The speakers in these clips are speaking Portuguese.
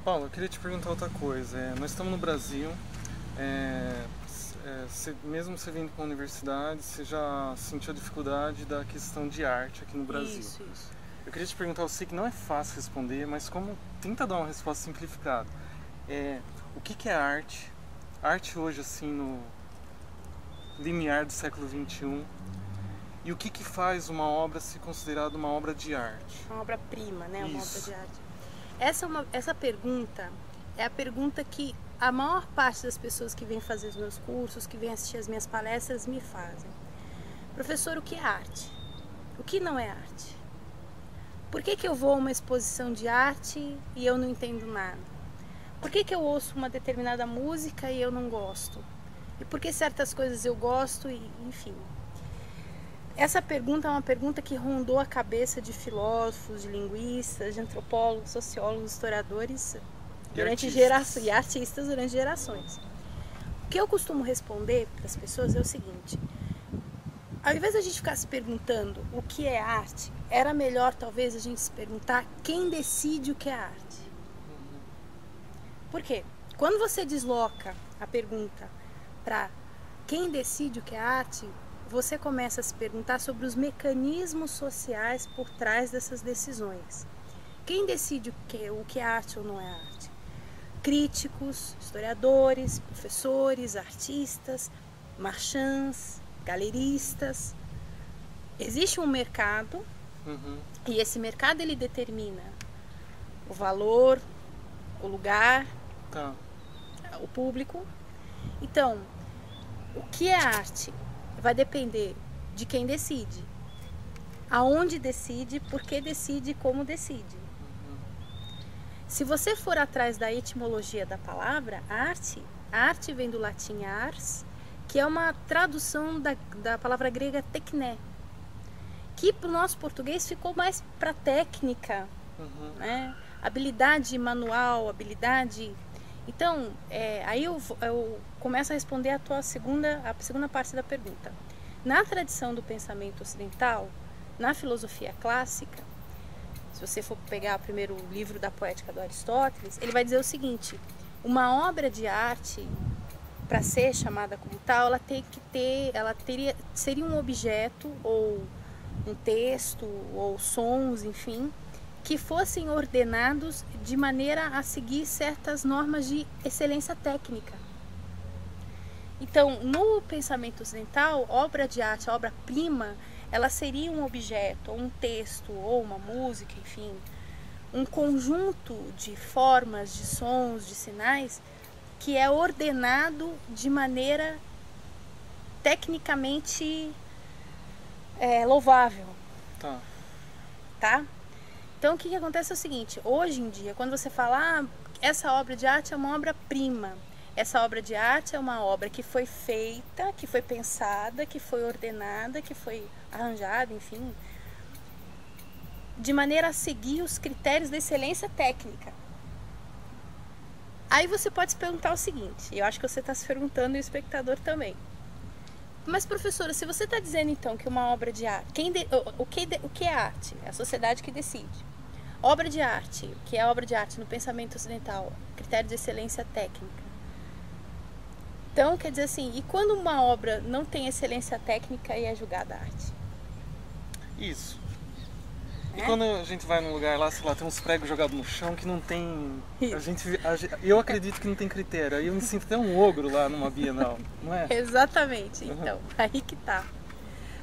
Paulo, eu queria te perguntar outra coisa. Nós estamos no Brasil, mesmo você vindo para a universidade, você já sentiu a dificuldade da questão de arte aqui no Brasil. Isso. Eu queria te perguntar, eu sei que não é fácil responder, mas como tenta dar uma resposta simplificada. O que é arte? Arte hoje, assim, no limiar do século XXI. E o que faz uma obra ser considerada uma obra de arte? Uma obra-prima, né? Uma obra Isso. de arte. Essa pergunta é a pergunta que a maior parte das pessoas que vêm fazer os meus cursos, que vêm assistir as minhas palestras, me fazem. Professor, o que é arte? O que não é arte? Por que eu vou a uma exposição de arte e eu não entendo nada? Por que eu ouço uma determinada música e eu não gosto? E por que certas coisas eu gosto e, enfim... Essa pergunta é uma pergunta que rondou a cabeça de filósofos, de linguistas, de antropólogos, sociólogos, historiadores e artistas durante gerações. O que eu costumo responder para as pessoas é o seguinte: ao invés de a gente ficar se perguntando o que é arte, era melhor talvez a gente se perguntar quem decide o que é arte. Por quê? Quando você desloca a pergunta para quem decide o que é arte, você começa a se perguntar sobre os mecanismos sociais por trás dessas decisões. Quem decide o que é arte ou não é arte? Críticos, historiadores, professores, artistas, marchands, galeristas. Existe um mercado e esse mercado ele determina o valor, o lugar, o público. Então, o que é arte? Vai depender de quem decide, aonde decide, por que decide e como decide. Se você for atrás da etimologia da palavra arte, arte vem do latim ars, que é uma tradução da palavra grega tekné, que para o nosso português ficou mais para técnica, né? Habilidade manual, habilidade... Então, aí eu começo a responder a segunda parte da pergunta. Na tradição do pensamento ocidental, na filosofia clássica, se você for pegar o primeiro livro da Poética do Aristóteles, ele vai dizer o seguinte: uma obra de arte, para ser chamada como tal, seria um objeto ou um texto ou sons, enfim, que fossem ordenados de maneira a seguir certas normas de excelência técnica. Então, no pensamento ocidental, obra de arte, obra-prima, ela seria um objeto, ou um texto, ou uma música, enfim, um conjunto de formas, de sons, de sinais, que é ordenado de maneira tecnicamente louvável. Tá? Então, o que acontece é o seguinte: hoje em dia, quando você fala, essa obra de arte é uma obra-prima, essa obra de arte é uma obra que foi feita, que foi pensada, que foi ordenada, que foi arranjada, enfim, de maneira a seguir os critérios da excelência técnica. Aí você pode se perguntar o seguinte, eu acho que você está se perguntando e o espectador também: mas professora, se você está dizendo então que uma obra de arte, o que é arte? É a sociedade que decide. Obra de arte, o que é obra de arte no pensamento ocidental? Critério de excelência técnica. Então, quer dizer assim, e quando uma obra não tem excelência técnica e é julgada arte? Isso. E quando a gente vai num lugar lá, sei lá, tem uns pregos jogados no chão que não tem... eu acredito que não tem critério. Aí eu me sinto até um ogro lá numa Bienal, não é? Exatamente. Então, aí que tá.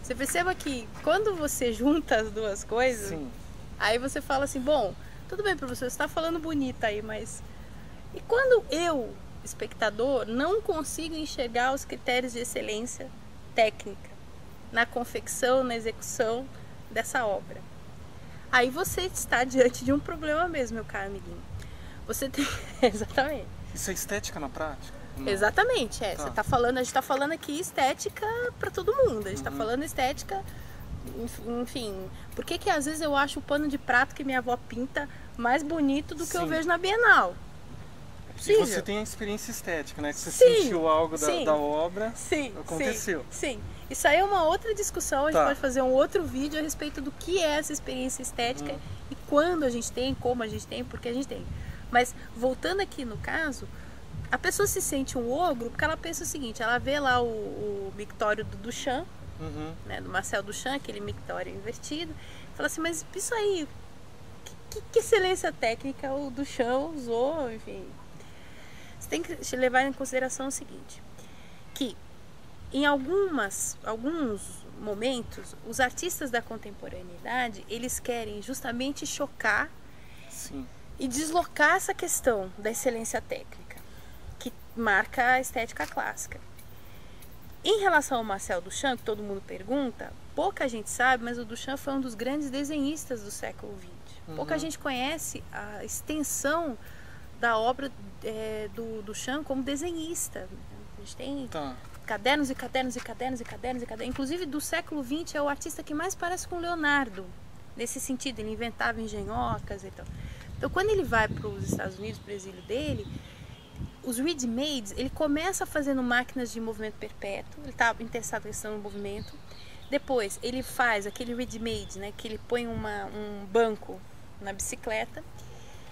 Você perceba que quando você junta as duas coisas, sim, aí você fala assim, bom, tudo bem, professor, você está falando bonita aí, mas... E quando eu, espectador, não consigo enxergar os critérios de excelência técnica na confecção, na execução dessa obra? Aí você está diante de um problema mesmo, meu caro amiguinho. Você tem... Exatamente. Isso é estética na prática? Não. Exatamente, Você tá falando, a gente está falando aqui estética para todo mundo. A gente está falando estética, enfim. Por que às vezes eu acho o pano de prato que minha avó pinta mais bonito do que eu vejo na Bienal? E você tem a experiência estética, né? Que você sentiu algo da obra, aconteceu. Sim. Isso aí é uma outra discussão, a gente pode fazer um outro vídeo a respeito do que é essa experiência estética e quando a gente tem, como a gente tem, porque a gente tem. Mas, voltando aqui no caso, a pessoa se sente um ogro porque ela pensa o seguinte, ela vê lá o mictório do Duchamp, né, do Marcel Duchamp, aquele mictório invertido, fala assim, mas isso aí, que excelência técnica o Duchamp usou, enfim. Você tem que levar em consideração o seguinte, que em alguns momentos, os artistas da contemporaneidade, eles querem justamente chocar Sim. e deslocar essa questão da excelência técnica, que marca a estética clássica. Em relação ao Marcel Duchamp, que todo mundo pergunta, pouca gente sabe, mas o Duchamp foi um dos grandes desenhistas do século XX. Pouca gente conhece a extensão da obra do Duchamp como desenhista. A gente tem cadernos e cadernos e cadernos e cadernos e cadernos. Inclusive, do século XX é o artista que mais parece com Leonardo. Nesse sentido, ele inventava engenhocas e tal. Então, quando ele vai para os Estados Unidos, para o exílio dele, os ready-mades, ele começa fazendo máquinas de movimento perpétuo, ele está interessado na questão do movimento. Depois, ele faz aquele ready-made, né, que ele põe um banco na bicicleta.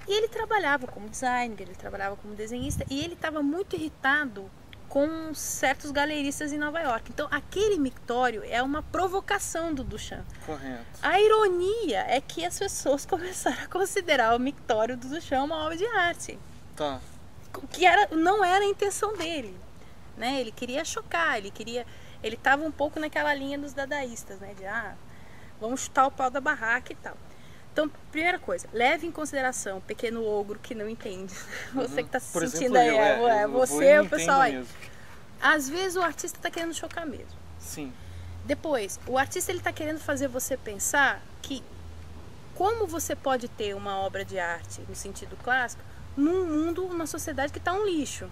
E ele trabalhava como designer, ele trabalhava como desenhista, e ele estava muito irritado com certos galeristas em Nova York. Então, aquele mictório é uma provocação do Duchamp. Correto. A ironia é que as pessoas começaram a considerar o mictório do Duchamp uma obra de arte. Tá. Que não era a intenção dele, né? Ele queria chocar, ele estava um pouco naquela linha dos dadaístas, né? De, vamos chutar o pau da barraca e tal. Então, primeira coisa, leve em consideração o pequeno ogro que não entende. Você que está se sentindo aí, você, o pessoal aí. Mesmo. Às vezes o artista está querendo chocar mesmo. Sim. Depois, o artista está querendo fazer você pensar que como você pode ter uma obra de arte no sentido clássico num mundo, numa sociedade que está um lixo.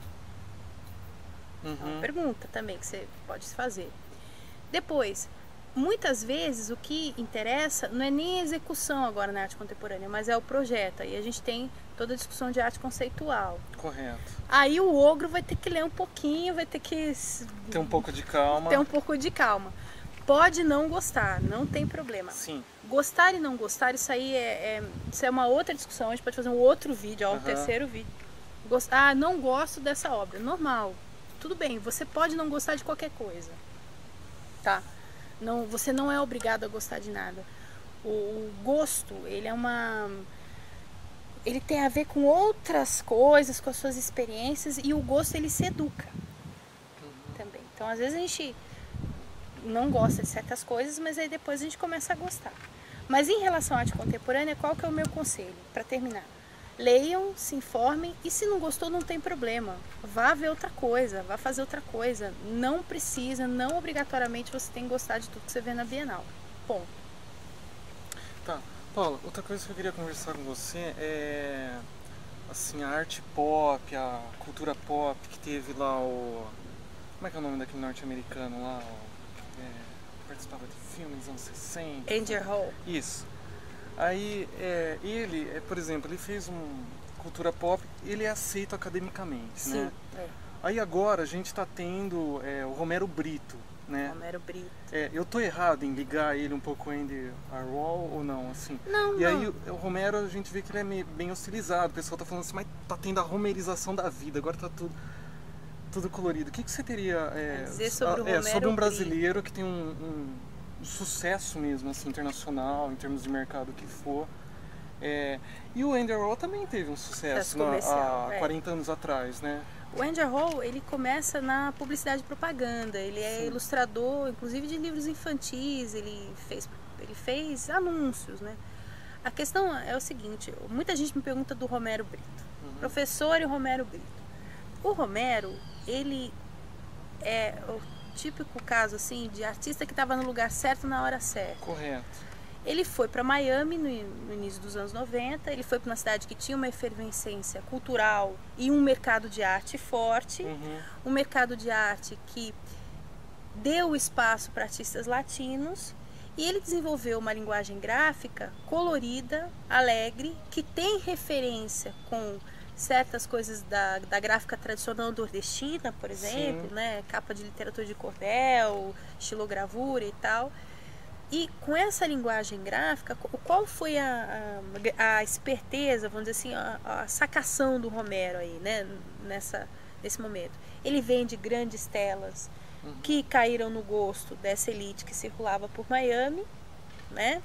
É uma pergunta também que você pode fazer. Depois, muitas vezes o que interessa não é nem a execução agora na arte contemporânea, mas é o projeto. Aí a gente tem toda a discussão de arte conceitual. Correto. Aí o ogro vai ter que ler um pouquinho, vai ter que ter um pouco de calma. Ter um pouco de calma. Pode não gostar, não tem problema. Sim. Gostar e não gostar, isso aí isso é uma outra discussão. A gente pode fazer um outro vídeo, um terceiro vídeo. Não gosto dessa obra. Normal. Tudo bem, você pode não gostar de qualquer coisa. Tá? Não, você não é obrigado a gostar de nada. O gosto, ele tem a ver com outras coisas, com as suas experiências, e o gosto ele se educa também. Então, às vezes a gente não gosta de certas coisas, mas aí depois a gente começa a gostar. Mas em relação à arte contemporânea, qual que é o meu conselho? Para terminar, leiam, se informem, e se não gostou, não tem problema. Vá ver outra coisa, vá fazer outra coisa. Não precisa, não obrigatoriamente você tem que gostar de tudo que você vê na Bienal. Ponto. Tá. Paula, outra coisa que eu queria conversar com você é assim, a arte pop, a cultura pop que teve lá como é que é o nome daquele norte-americano lá? Participava de filmes dos anos 60. Andy Hall. Isso. Aí, ele, por exemplo, ele fez cultura pop, ele é aceito academicamente, Sim, né? é. Aí agora a gente está tendo o Romero Brito, né? Romero Brito. Eu tô errado em ligar ele um pouco ao Andy Warhol ou não, assim? Não, e aí o Romero, a gente vê que ele é bem hostilizado, o pessoal tá falando assim, mas tá tendo a romerização da vida, agora tá tudo colorido. O que você teria a dizer sobre o Romero sobre um brasileiro que tem um sucesso mesmo, assim, internacional, em termos de mercado que for? E o Andy Warhol também teve um sucesso há 40 anos atrás, né? O Andy Warhol, ele começa na publicidade e propaganda, ele é ilustrador, inclusive de livros infantis, ele fez anúncios, né? A questão é o seguinte, muita gente me pergunta do Romero Brito, professor e Romero Brito. O Romero, ele é o típico caso assim de artista que estava no lugar certo na hora certa. Correto. Ele foi para Miami no início dos anos 90, ele foi para uma cidade que tinha uma efervescência cultural e um mercado de arte forte, um mercado de arte que deu espaço para artistas latinos, e ele desenvolveu uma linguagem gráfica colorida, alegre, que tem referência com certas coisas da gráfica tradicional nordestina, por exemplo, né? Capa de literatura de cordel, estilogravura e tal. E com essa linguagem gráfica, qual foi a esperteza, vamos dizer assim, a sacação do Romero aí, né, nesse momento? Ele vem de grandes telas que caíram no gosto dessa elite que circulava por Miami, né?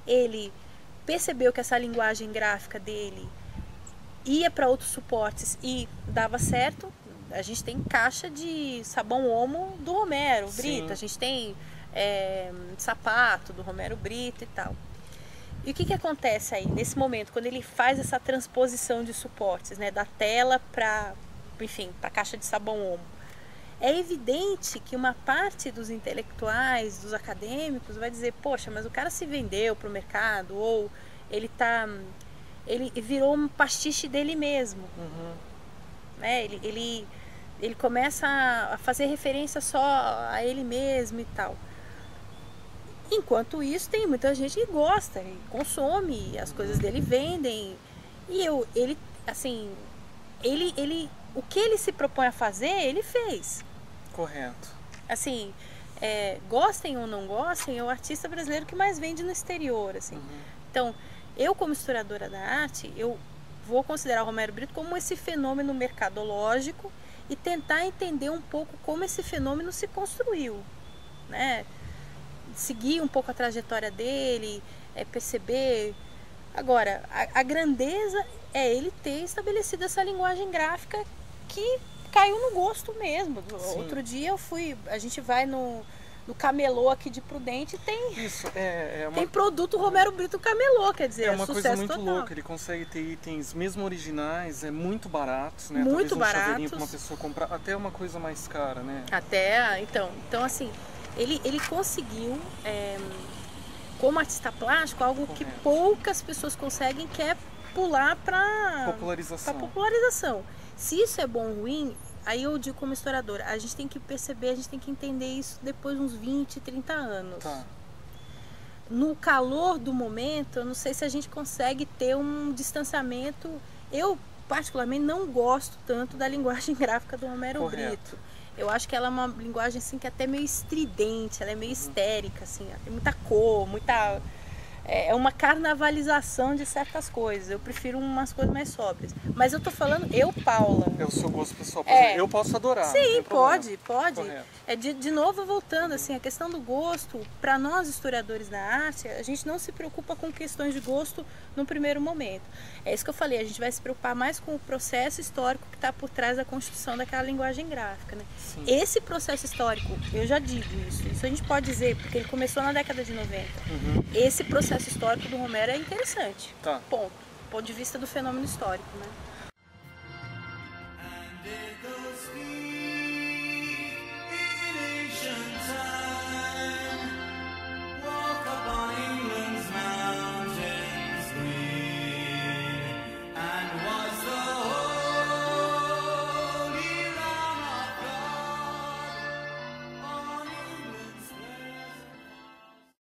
Ele percebeu que essa linguagem gráfica dele ia para outros suportes e dava certo. A gente tem caixa de sabão Omo do Romero Brito, a gente tem sapato do Romero Brito e tal. E o que acontece aí, nesse momento, quando ele faz essa transposição de suportes, né, da tela para, enfim, para a caixa de sabão Omo? É evidente que uma parte dos intelectuais, dos acadêmicos, vai dizer, poxa, mas o cara se vendeu para o mercado, ou ele virou um pastiche dele mesmo. Né? Ele começa a fazer referência só a ele mesmo e tal. Enquanto isso, tem muita gente que gosta, e consome, as coisas dele vendem. E o que ele se propõe a fazer, ele fez. Correto. Assim, gostem ou não gostem, é o artista brasileiro que mais vende no exterior, assim. Então, eu como historiadora da arte, eu vou considerar o Romero Brito como esse fenômeno mercadológico e tentar entender um pouco como esse fenômeno se construiu, né? Seguir um pouco a trajetória dele, perceber. Agora, a grandeza é ele ter estabelecido essa linguagem gráfica que caiu no gosto mesmo. Outro dia a gente vai no camelô aqui de Prudente, tem tem produto Romero Brito camelô, quer dizer, é uma coisa muito total. louca. Ele consegue ter itens mesmo originais, muito baratos, né? Muito Talvez um baratos. chaveirinho para uma pessoa comprar, até uma coisa mais cara, né? Então assim, ele conseguiu, como artista plástico, algo que poucas pessoas conseguem, que é pular para popularização. Se isso é bom ou ruim, aí eu digo como historiadora, a gente tem que perceber, a gente tem que entender isso depois de uns 20, 30 anos. Tá. No calor do momento, eu não sei se a gente consegue ter um distanciamento. Eu, particularmente, não gosto tanto da linguagem gráfica do Romero Brito. Eu acho que ela é uma linguagem assim, que é até meio estridente, ela é meio histérica, assim, tem muita cor, muita... É uma carnavalização de certas coisas. Eu prefiro umas coisas mais sóbrias. Mas eu tô falando, Paula. É o seu gosto pessoal. Por exemplo, eu posso adorar. Sim, pode. Correto. De novo, voltando, assim, a questão do gosto, para nós historiadores da arte, a gente não se preocupa com questões de gosto no primeiro momento. É isso que eu falei, a gente vai se preocupar mais com o processo histórico que está por trás da construção daquela linguagem gráfica, né? Esse processo histórico, eu já digo isso a gente pode dizer, porque ele começou na década de 90. Esse processo histórico do Romero é interessante. Tá. Ponto. Do ponto de vista do fenômeno histórico, né?